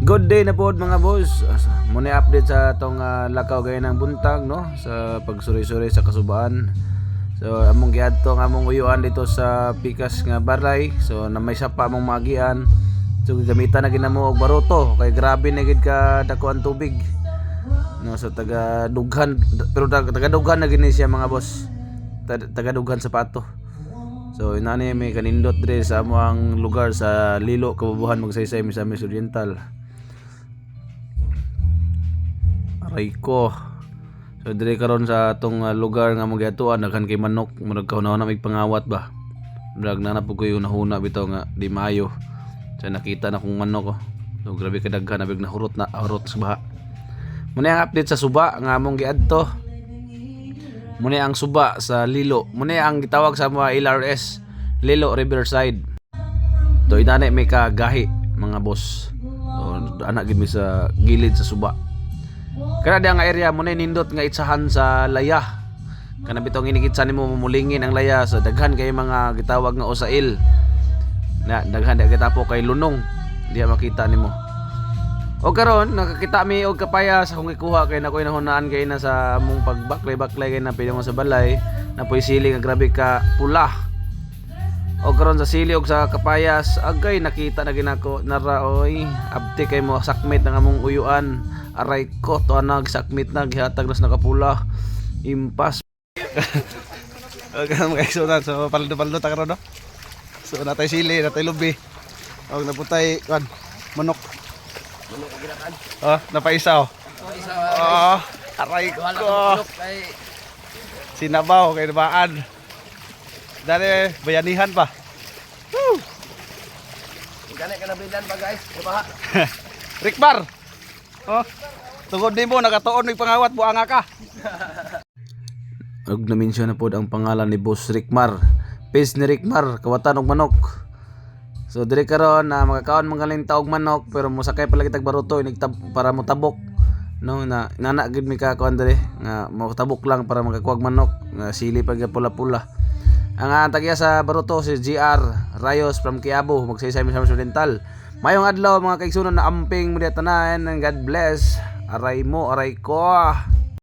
Good day na po mga boss. Muna update sa atong lakaw gaya ng buntag no sa pagsuri-suri sa kasubaan. So among giadto nga among uyuan dito sa pikas nga balay. So na may sapa among magian. So gamitan na ginamo og baruto kay grabe na gid ka dako ang tubig. No sa taga dughan pero taga dughan na gini siya mga boss. Taga dughan sa pato. So inani may kanindot dire sa among lugar sa Lilo, Kabubuhan, Magsaysay, Misamis Oriental. Aray ko. So dire karon sa atong lugar nga magyatuan daghan kay manok, murag kahuna na may pangawat ba. Murag nanap ko yung nahuna bitaw nga di maayo. So nakita na kong manok ko. So grabe ka daghan nabig na hurot sa baha. Muna ang update sa suba nga among giadto. Muna ang suba sa Lilo. Muna ang gitawag sa mga LRS, Lilo Riverside. To inani may kagahi mga boss. So anak gid mi sa gilid sa suba. Kana di ang area mo na nindot nga itsahan sa laya. Kana bitong inikitsan nimo mamulingin ang laya sa daghan kay mga gitawag nga usail. Na daghan di gitapo kay lunong. Diya makita nimo. O karon nakakita mi og kapaya sa kung ikuha kay nakoy nahunaan kay na sa among pagbaklay-baklay kay na pili mo sa balay na poy sili nga grabe ka pula. O karon sa sili og sa kapayas agay nakita na ginako nara oy abti kay mo sakmit ng among uyuan. Aray ko to anag sakmit na gihatag nas nakapula impas. Okay mga sunod so paldo ta karon no. So natay sili natay lubi. Og naputay kan manok. Oh, napaisa oh. Oh, aray ko. Sinabaw kay nabaan. Dali bayanihan pa. Woo. Gani ka na bilan pa guys, baha. Rikmar. Oh. Tungod nimo nakatuon mig pangawat buanga ka. Og na-mention na pod ang pangalan ni Boss Rikmar. Page ni Rikmar, kawatan og manok. So dire karon na makakaon magaling taog manok pero mosakay pala kitag baruto para mo tabok. No na nana gid mi ka kuan dire nga mo tabok lang para makakuwag manok nga sili pag pula-pula. Ang tagya sa baruto si GR Rayos from Quiabo, Magsaysay, Misamis Oriental. Mayong adlaw mga kaigsunon na amping mo tanan and God bless. Aray mo, aray ko.